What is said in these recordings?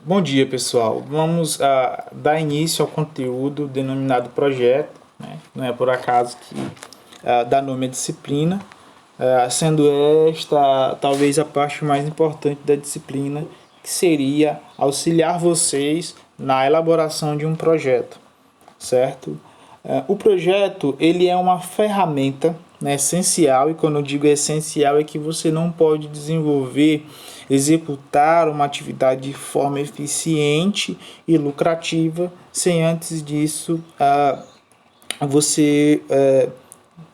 Bom dia, pessoal. Vamos dar início ao conteúdo denominado projeto, né? Não é por acaso que dá nome à disciplina, sendo esta talvez a parte mais importante da disciplina, que seria auxiliar vocês na elaboração de um projeto, certo? O projeto ele é uma ferramenta, né, essencial, e quando eu digo essencial é que você não pode desenvolver, executar uma atividade de forma eficiente e lucrativa sem antes disso você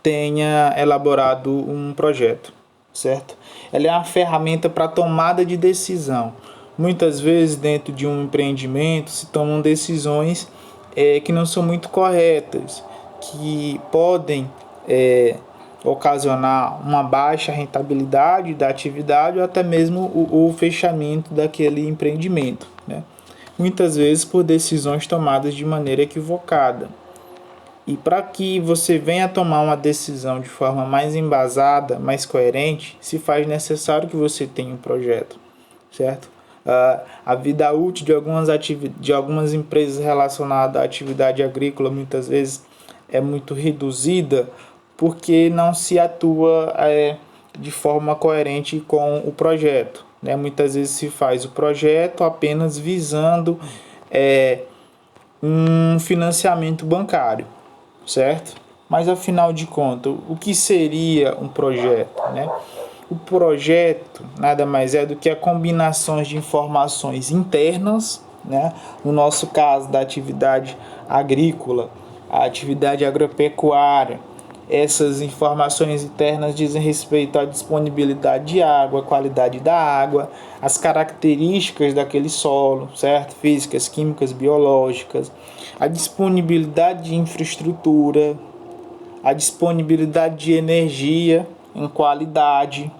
tenha elaborado um projeto, certo? Ela é uma ferramenta para tomada de decisão. Muitas vezes dentro de um empreendimento se tomam decisões que não são muito corretas, que podem ocasionar uma baixa rentabilidade da atividade ou até mesmo o fechamento daquele empreendimento, né? Muitas vezes por decisões tomadas de maneira equivocada. E para que você venha tomar uma decisão de forma mais embasada, mais coerente, se faz necessário que você tenha um projeto, certo? A vida útil de algumas empresas relacionadas à atividade agrícola muitas vezes é muito reduzida porque não se atua de forma coerente com o projeto, né? Muitas vezes se faz o projeto apenas visando um financiamento bancário, certo? Mas afinal de contas, o que seria um projeto, né? O projeto nada mais é do que a combinação de informações internas, né? No nosso caso da atividade agrícola, a atividade agropecuária. Essas informações internas dizem respeito à disponibilidade de água, a qualidade da água, as características daquele solo, certo? Físicas, químicas, biológicas, a disponibilidade de infraestrutura, a disponibilidade de energia em qualidade,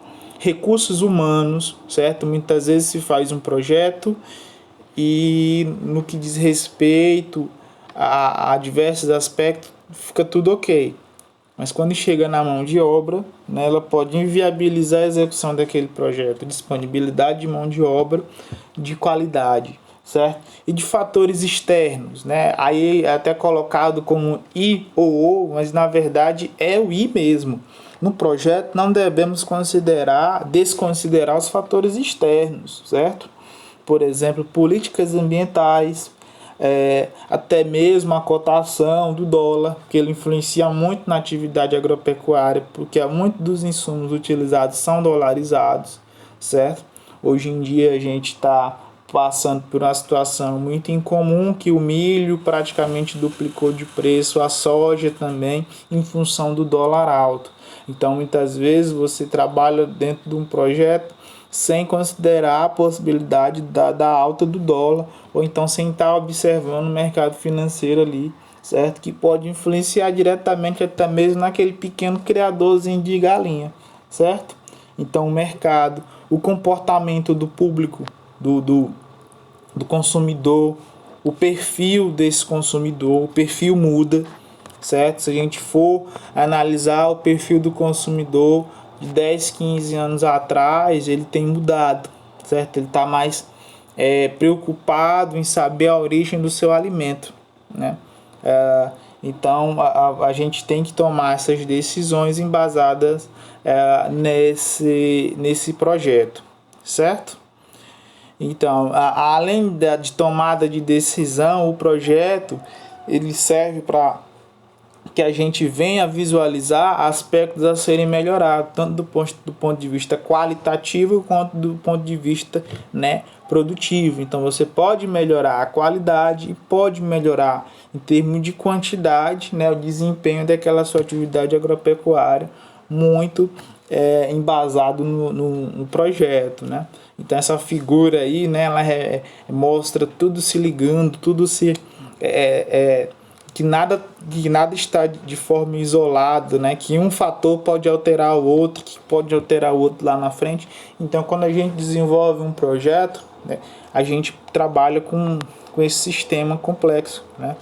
recursos humanos, certo? Muitas vezes se faz um projeto e no que diz respeito a diversos aspectos fica tudo ok. Mas quando chega na mão de obra, né, ela pode inviabilizar a execução daquele projeto, disponibilidade de mão de obra de qualidade, certo? E de fatores externos, né? Aí é até colocado como I ou O, mas na verdade é o I mesmo. No projeto não devemos desconsiderar os fatores externos, certo? Por exemplo, políticas ambientais, até mesmo a cotação do dólar, que ele influencia muito na atividade agropecuária, porque muitos dos insumos utilizados são dolarizados, certo? Hoje em dia a gente está passando por uma situação muito incomum que o milho praticamente duplicou de preço, a soja também, em função do dólar alto. Então, muitas vezes você trabalha dentro de um projeto sem considerar a possibilidade da alta do dólar, ou então sem estar observando o mercado financeiro ali, certo? Que pode influenciar diretamente até mesmo naquele pequeno criadorzinho de galinha, certo? Então o mercado, o comportamento do público, do consumidor, o perfil desse consumidor, o perfil muda, certo? Se a gente for analisar o perfil do consumidor de 10, 15 anos atrás, ele tem mudado, certo? Ele está mais preocupado em saber a origem do seu alimento, né? Então a gente tem que tomar essas decisões embasadas nesse projeto, certo? Então, além de tomada de decisão, o projeto ele serve para que a gente venha visualizar aspectos a serem melhorados, tanto do ponto de vista qualitativo quanto do ponto de vista, né, produtivo. Então você pode melhorar a qualidade e pode melhorar em termos de quantidade, né, o desempenho daquela sua atividade agropecuária, muito embasado no projeto, né? Então essa figura aí, né, ela mostra tudo se ligando, tudo se que nada está de forma isolada, né? Que um fator pode alterar o outro, que pode alterar o outro lá na frente. Então, quando a gente desenvolve um projeto, né, a gente trabalha com esse sistema complexo, né?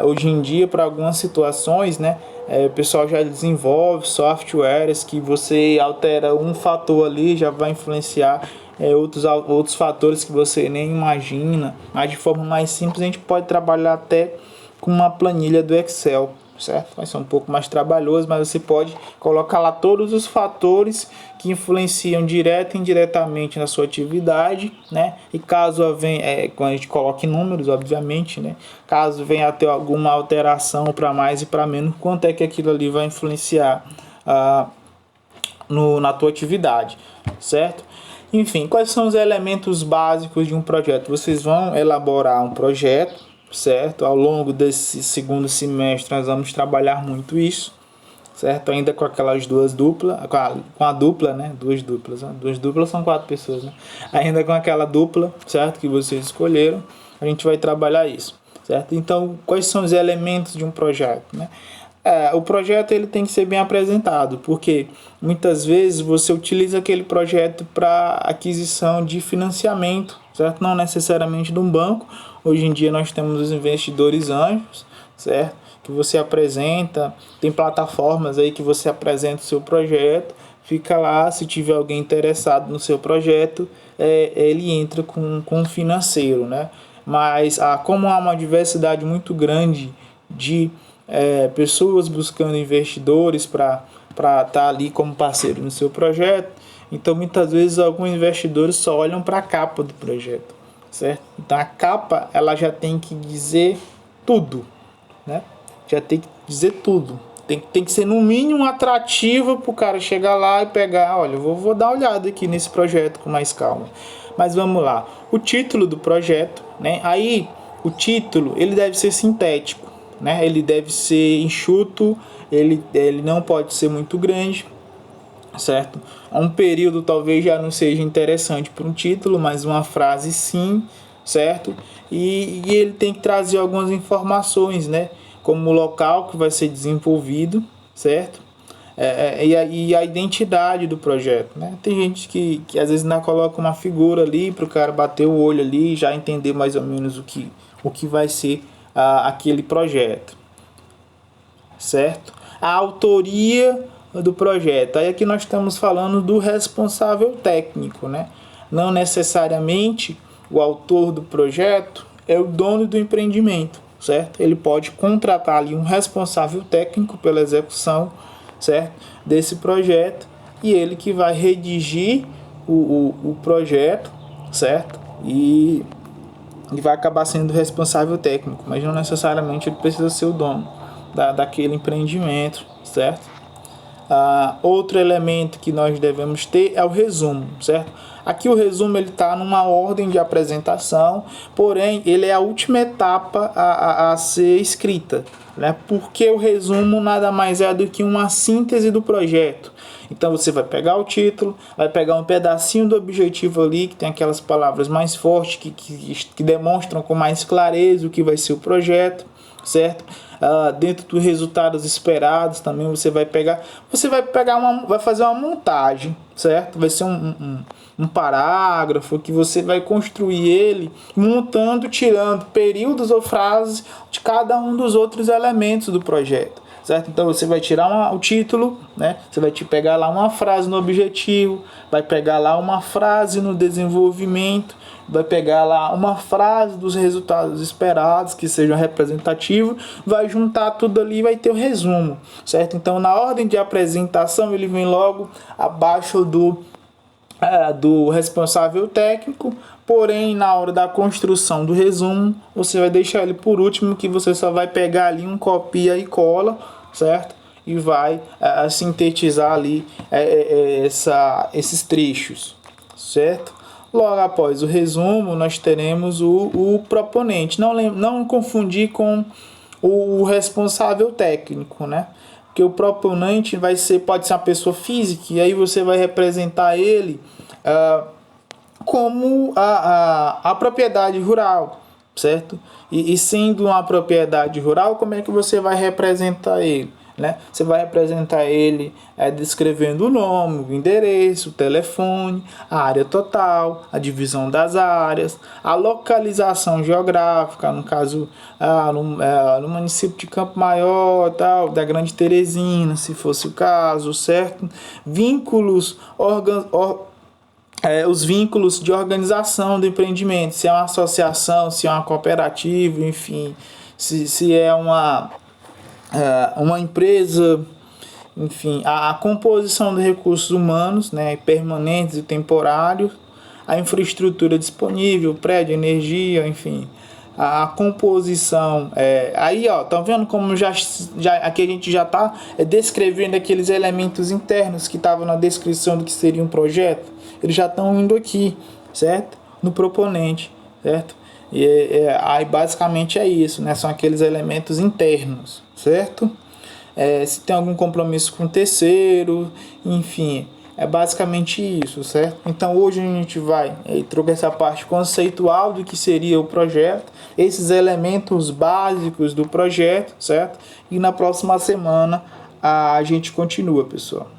Hoje em dia, para algumas situações, né, o pessoal já desenvolve softwares que você altera um fator ali, já vai influenciar outros fatores que você nem imagina, mas de forma mais simples a gente pode trabalhar até com uma planilha do Excel, certo? Vai ser um pouco mais trabalhoso, mas você pode colocar lá todos os fatores que influenciam direta e indiretamente na sua atividade, né? E caso venha, quando a gente coloca em números, obviamente, né? Caso venha a ter alguma alteração para mais e para menos, quanto é que aquilo ali vai influenciar na tua atividade, certo? Enfim, quais são os elementos básicos de um projeto? Vocês vão elaborar um projeto, certo? Ao longo desse segundo semestre nós vamos trabalhar muito isso, certo? Ainda com aquelas duas duplas, com a dupla, né? Duas duplas são 4 pessoas, né? Ainda com aquela dupla, certo? Que vocês escolheram, a gente vai trabalhar isso, certo? Então, quais são os elementos de um projeto, né? O projeto ele tem que ser bem apresentado, porque muitas vezes você utiliza aquele projeto para aquisição de financiamento, certo? Não necessariamente de um banco. Hoje em dia nós temos os investidores anjos, certo? Que você apresenta, tem plataformas aí que você apresenta o seu projeto, fica lá, se tiver alguém interessado no seu projeto, ele entra com um financeiro, né? Mas como há uma diversidade muito grande de pessoas buscando investidores para estar ali como parceiro no seu projeto, então muitas vezes alguns investidores só olham para a capa do projeto, certo? Então a capa ela já tem que dizer tudo, né? Já tem que dizer tudo. Tem que ser no mínimo atrativa para o cara chegar lá e pegar, olha, vou dar uma olhada aqui nesse projeto com mais calma. Mas vamos lá, o título do projeto, né? Aí o título ele deve ser sintético, né? Ele deve ser enxuto, ele não pode ser muito grande, certo? Um período talvez já não seja interessante para um título, mas uma frase sim, certo? E ele tem que trazer algumas informações, né? Como o local que vai ser desenvolvido, certo? E a identidade do projeto, né? Tem gente que às vezes ainda coloca uma figura ali para o cara bater o olho ali e já entender mais ou menos o que vai ser aquele projeto, certo? A autoria do projeto. Aí aqui nós estamos falando do responsável técnico, né? Não necessariamente o autor do projeto é o dono do empreendimento, certo? Ele pode contratar ali um responsável técnico pela execução, certo? Desse projeto e ele que vai redigir o projeto, certo? E vai acabar sendo o responsável técnico, mas não necessariamente ele precisa ser o dono daquele empreendimento, certo? Outro elemento que nós devemos ter é o resumo, certo? Aqui o resumo ele está numa ordem de apresentação, porém ele é a última etapa a ser escrita, né? Porque o resumo nada mais é do que uma síntese do projeto. Então você vai pegar o título, vai pegar um pedacinho do objetivo ali, que tem aquelas palavras mais fortes, que demonstram com mais clareza o que vai ser o projeto, certo? Dentro dos resultados esperados também você vai fazer uma montagem, certo? Vai ser um parágrafo que você vai construir ele montando, tirando períodos ou frases de cada um dos outros elementos do projeto, certo? Então você vai tirar o título, né? Você vai pegar lá uma frase no objetivo, vai pegar lá uma frase no desenvolvimento, vai pegar lá uma frase dos resultados esperados que sejam representativos, vai juntar tudo ali e vai ter o resumo, certo? Então na ordem de apresentação ele vem logo abaixo do responsável técnico, porém na hora da construção do resumo você vai deixar ele por último, que você só vai pegar ali um copia e cola, certo? E vai sintetizar ali esses trechos, certo? Logo após o resumo nós teremos o proponente, não confundir com o responsável técnico, né? Porque o proponente pode ser uma pessoa física, e aí você vai representar ele como a propriedade rural, certo? E sendo uma propriedade rural, como é que você vai representar ele, né? Você vai representar ele descrevendo o nome, o endereço, o telefone, a área total, a divisão das áreas, a localização geográfica, no caso no município de Campo Maior, tal, da Grande Teresina, se fosse o caso, certo? Vínculos os vínculos de organização do empreendimento, se é uma associação, se é uma cooperativa, enfim, se é uma empresa, enfim, a composição de recursos humanos, né, permanentes e temporários, a infraestrutura disponível, prédio, energia, enfim, a composição, aí ó, tá vendo como já aqui a gente já está descrevendo aqueles elementos internos que estavam na descrição do que seria um projeto, eles já estão indo aqui, certo? No proponente, certo? E aí basicamente é isso, né? São aqueles elementos internos, certo? Se tem algum compromisso com o terceiro, enfim, é basicamente isso, certo? Então hoje a gente vai trocar essa parte conceitual do que seria o projeto, esses elementos básicos do projeto, certo? E na próxima semana a gente continua, pessoal.